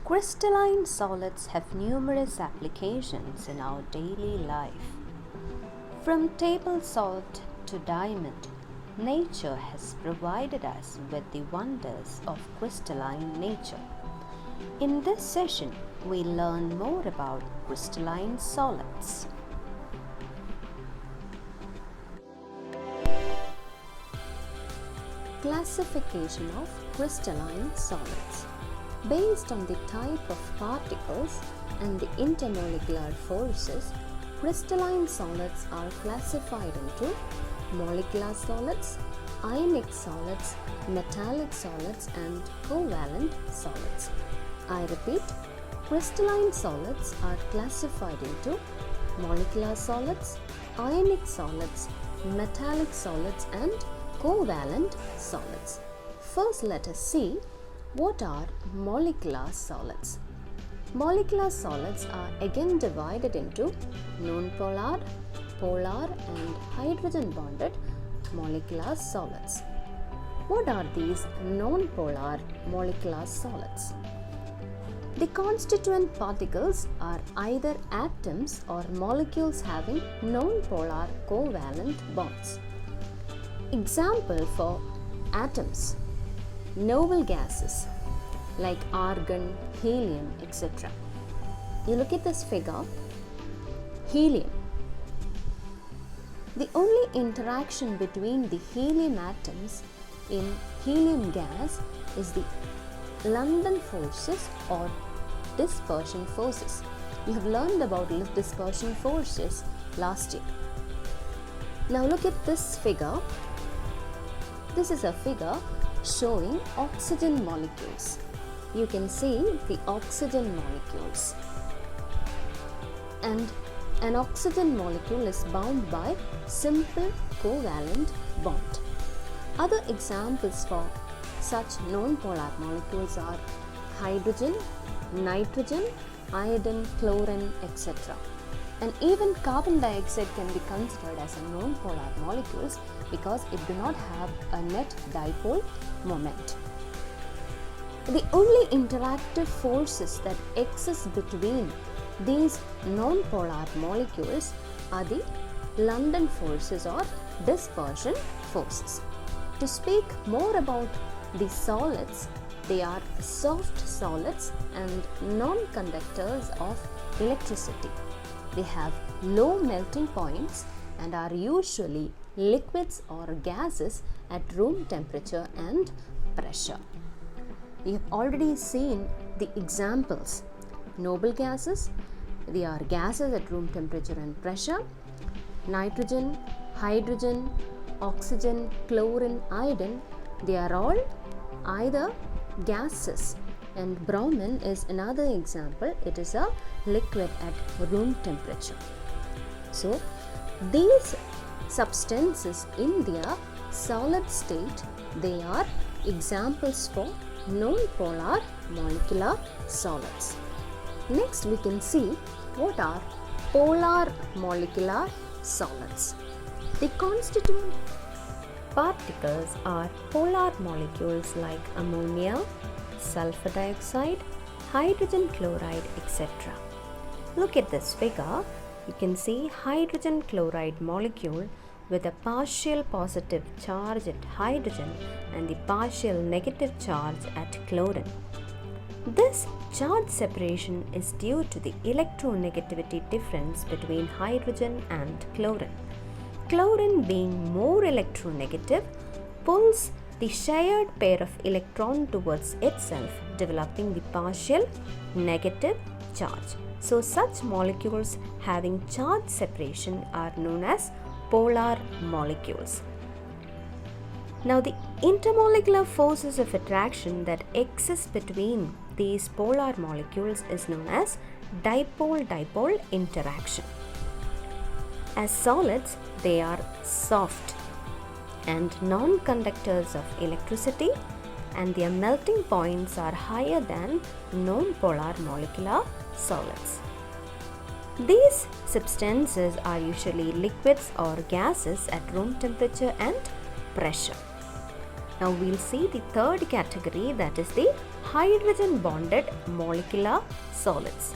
Crystalline solids have numerous applications in our daily life. From table salt to diamond, nature has provided us with the wonders of crystalline nature. In this session, we learn more about crystalline solids. Classification of crystalline solids. Based on the type of particles and the intermolecular forces, crystalline solids are classified into molecular solids, ionic solids, metallic solids, and covalent solids. I repeat, crystalline solids are classified into molecular solids, ionic solids, metallic solids, and covalent solids. First, let us see what are molecular solids. Molecular solids are again divided into non-polar, polar, and hydrogen bonded molecular solids. What are these non-polar molecular solids? The constituent particles are either atoms or molecules having non-polar covalent bonds. Example for atoms: noble gases like argon, helium, etc. You look at this figure, helium. The only interaction between the helium atoms in helium gas is the London forces or dispersion forces. You have learned about dispersion forces last year. Now look at this figure. This is a figure showing oxygen molecules. You can see the oxygen molecules. And an oxygen molecule is bound by simple covalent bond. Other examples for such non-polar molecules are hydrogen, nitrogen, iodine, chlorine, etc. And even carbon dioxide can be considered as a non-polar molecules because it do not have a net dipole moment. The only interactive forces that exist between these non-polar molecules are the London forces or dispersion forces. To speak more about the solids, they are soft solids and non-conductors of electricity. They have low melting points and are usually liquids or gases at room temperature and pressure. We have already seen the examples. Noble gases, they are gases at room temperature and pressure. Nitrogen, hydrogen, oxygen, chlorine, iodine, they are all either gases, and bromine is another example. It is a liquid at room temperature. So these substances in their solid state, they are examples for non-polar molecular solids. Next we can see what are polar molecular solids. The constituent particles are polar molecules like ammonia, sulfur dioxide, hydrogen chloride, etc. Look at this figure. You can see hydrogen chloride molecule with a partial positive charge at hydrogen and the partial negative charge at chlorine. This charge separation is due to the electronegativity difference between hydrogen and chlorine. Chlorine, being more electronegative, pulls the shared pair of electron towards itself, developing the partial negative charge. So such molecules having charge separation are known as polar molecules. Now the intermolecular forces of attraction that exist between these polar molecules is known as dipole-dipole interaction. As solids, they are soft and non-conductors of electricity, and their melting points are higher than non-polar molecular solids. These substances are usually liquids or gases at room temperature and pressure. Now we'll see the third category, that is the hydrogen bonded molecular solids.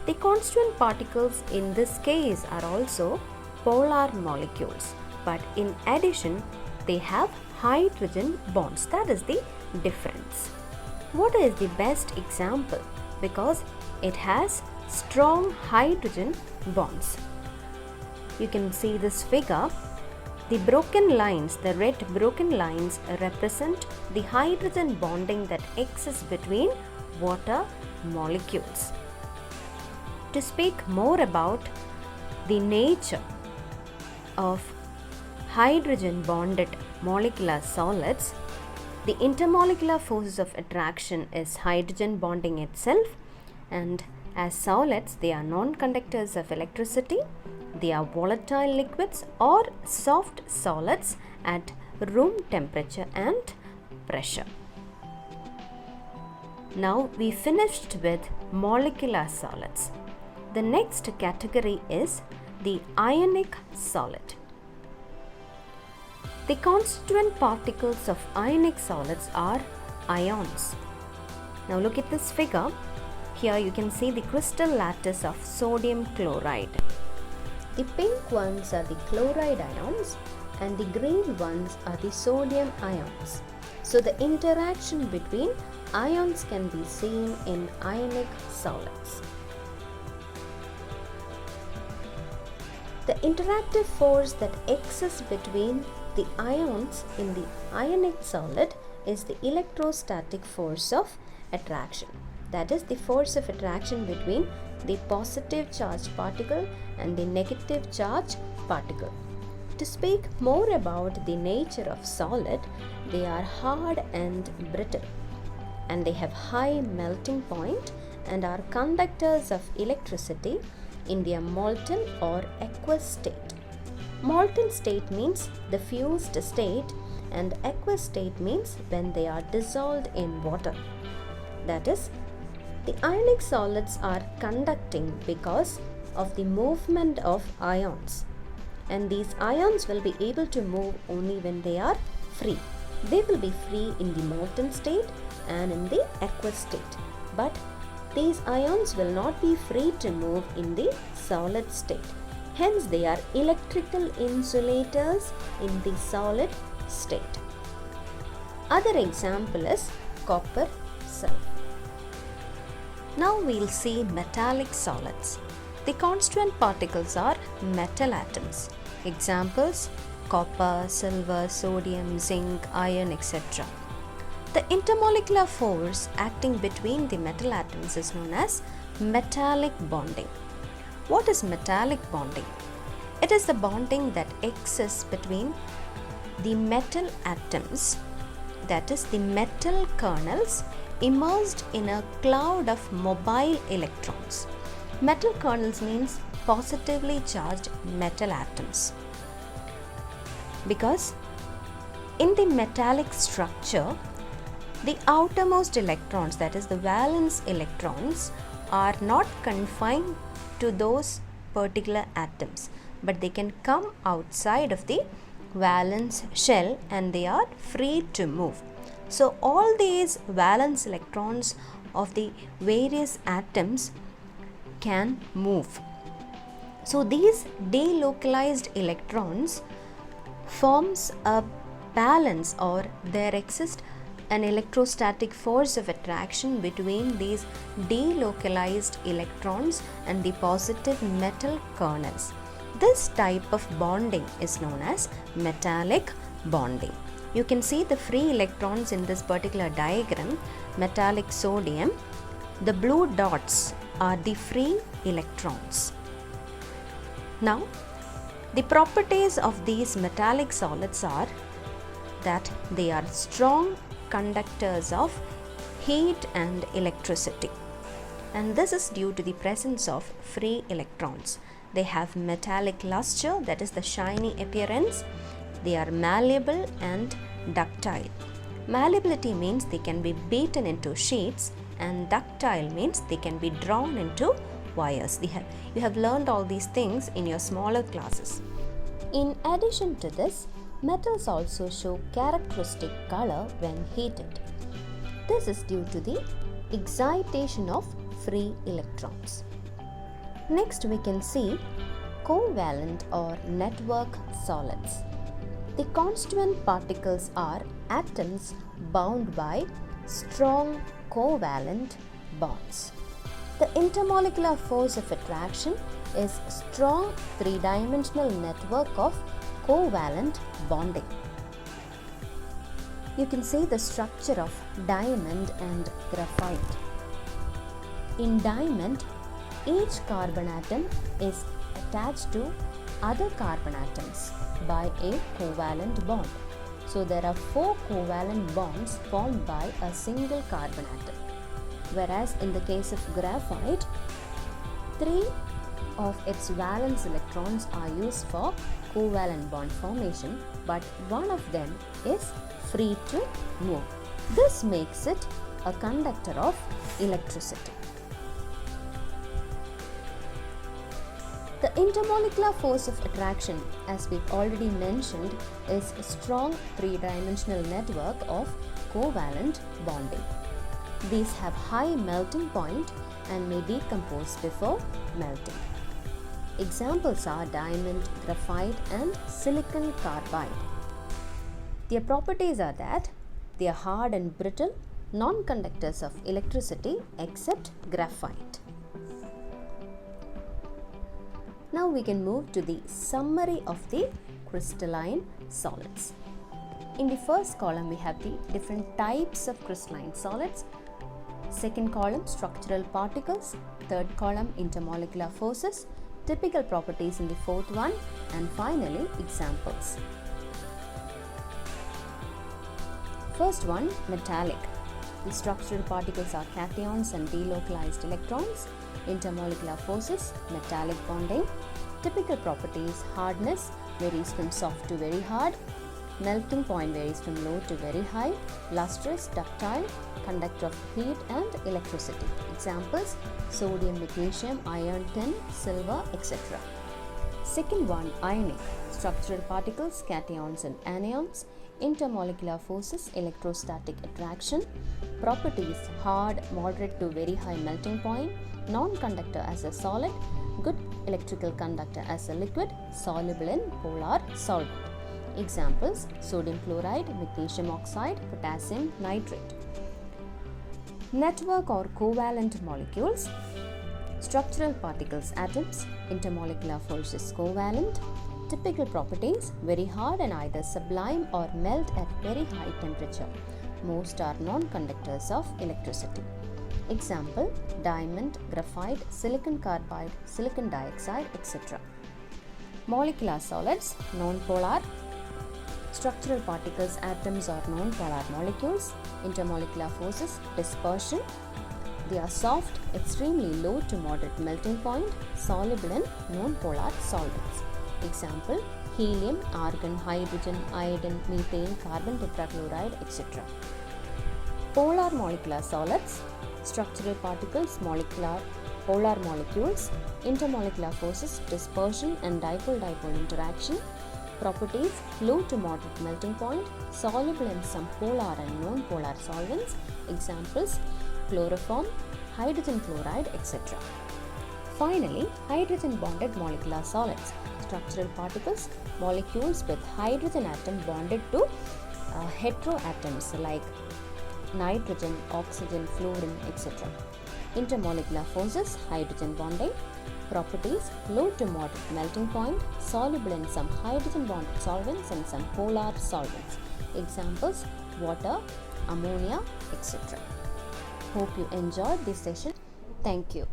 The constituent particles in this case are also polar molecules, but in addition they have hydrogen bonds. That is the difference. Water is the best example because it has strong hydrogen bonds. You can see this figure. The broken lines, the red broken lines represent the hydrogen bonding that exists between water molecules. To speak more about the nature of hydrogen bonded molecular solids, the intermolecular forces of attraction is hydrogen bonding itself, and as solids they are non-conductors of electricity. They are volatile liquids or soft solids at room temperature and pressure. Now we finished with molecular solids. The next category is the ionic solid. The constituent particles of ionic solids are ions. Now look at this figure. Here you can see the crystal lattice of sodium chloride. The pink ones are the chloride ions and the green ones are the sodium ions. So the interaction between ions can be seen in ionic solids. The interactive force that exists between the ions in the ionic solid is the electrostatic force of attraction. That is the force of attraction between the positive charged particle and the negative charged particle. To speak more about the nature of solid, they are hard and brittle, and they have high melting point and are conductors of electricity in their molten or aqueous state. Molten state means the fused state, and aqueous state means when they are dissolved in water. That is, the ionic solids are conducting because of the movement of ions, and these ions will be able to move only when they are free. They will be free in the molten state and in the aqueous state, but these ions will not be free to move in the solid state. Hence, they are electrical insulators in the solid state. Other example is copper sulfate. Now we'll see metallic solids. The constituent particles are metal atoms. Examples: copper, silver, sodium, zinc, iron, etc. The intermolecular force acting between the metal atoms is known as metallic bonding. What is metallic bonding? It is the bonding that exists between the metal atoms, that is the metal kernels immersed in a cloud of mobile electrons. Metal kernels means positively charged metal atoms, because in the metallic structure, the outermost electrons, that is the valence electrons, are not confined to those particular atoms, but they can come outside of the valence shell and they are free to move. So all these valence electrons of the various atoms can move. So these delocalized electrons forms a balance, or there exists an electrostatic force of attraction between these delocalized electrons and the positive metal kernels. This type of bonding is known as metallic bonding. You can see the free electrons in this particular diagram, metallic sodium. The blue dots are the free electrons. Now, the properties of these metallic solids are that they are strong conductors of heat and electricity, and this is due to the presence of free electrons. They have metallic luster, that is the shiny appearance. They are malleable and ductile. Malleability means they can be beaten into sheets, and ductile means they can be drawn into wires. You have learned all these things in your smaller classes. In addition to this, metals also show characteristic color when heated. This is due to the excitation of free electrons. Next we can see covalent or network solids. The constituent particles are atoms bound by strong covalent bonds. The intermolecular force of attraction is strong three-dimensional network of covalent bonding. You can see the structure of diamond and graphite. In diamond, each carbon atom is attached to other carbon atoms by a covalent bond. So there are 4 covalent bonds formed by a single carbon atom. Whereas in the case of graphite, 3 of its valence electrons are used for covalent bond formation, but one of them is free to move. This makes it a conductor of electricity. The intermolecular force of attraction, as we've already mentioned, is a strong three-dimensional network of covalent bonding. These have high melting point and may decompose before melting. Examples are diamond, graphite and silicon carbide. Their properties are that they are hard and brittle, non-conductors of electricity except graphite. Now we can move to the summary of the crystalline solids. In the first column we have the different types of crystalline solids. Second column, structural particles. Third column, intermolecular forces. Typical properties in the fourth one, and finally examples. First one, metallic. The structural particles are cations and delocalized electrons. Intermolecular forces, metallic bonding. Typical properties, hardness varies from soft to very hard. Melting point varies from low to very high. Lustrous, ductile, conductor of heat and electricity. Examples, sodium, magnesium, iron, tin, silver, etc. Second one, ionic. Structural particles, cations and anions. Intermolecular forces, electrostatic attraction. Properties, hard, moderate to very high melting point. Non-conductor as a solid. Good electrical conductor as a liquid. Soluble in polar solvent. Examples, sodium chloride, magnesium oxide, potassium nitrate. Network or covalent molecules. Structural particles, atoms. Intermolecular forces, covalent. Typical properties, very hard and either sublime or melt at very high temperature. Most are non-conductors of electricity. Example, diamond, graphite, silicon carbide, silicon dioxide, etc. Molecular solids, non-polar. Structural particles, atoms or non-polar molecules. Intermolecular forces, dispersion. They are soft, extremely low to moderate melting point, soluble in non-polar solvents. Example, helium, argon, hydrogen, iodine, methane, carbon tetrachloride, etc. Polar molecular solids. Structural particles, molecular, polar molecules. Intermolecular forces, dispersion and dipole-dipole interaction. Properties, low to moderate melting point, soluble in some polar and non-polar solvents. Examples, chloroform, hydrogen chloride, etc. Finally, hydrogen bonded molecular solids. Structural particles, molecules with hydrogen atom bonded to heteroatoms like nitrogen, oxygen, fluorine, etc. Intermolecular forces, hydrogen bonding. Properties, low to moderate melting point, soluble in some hydrogen bonded solvents and some polar solvents. Examples, water, ammonia, etc. Hope you enjoyed this session. Thank you.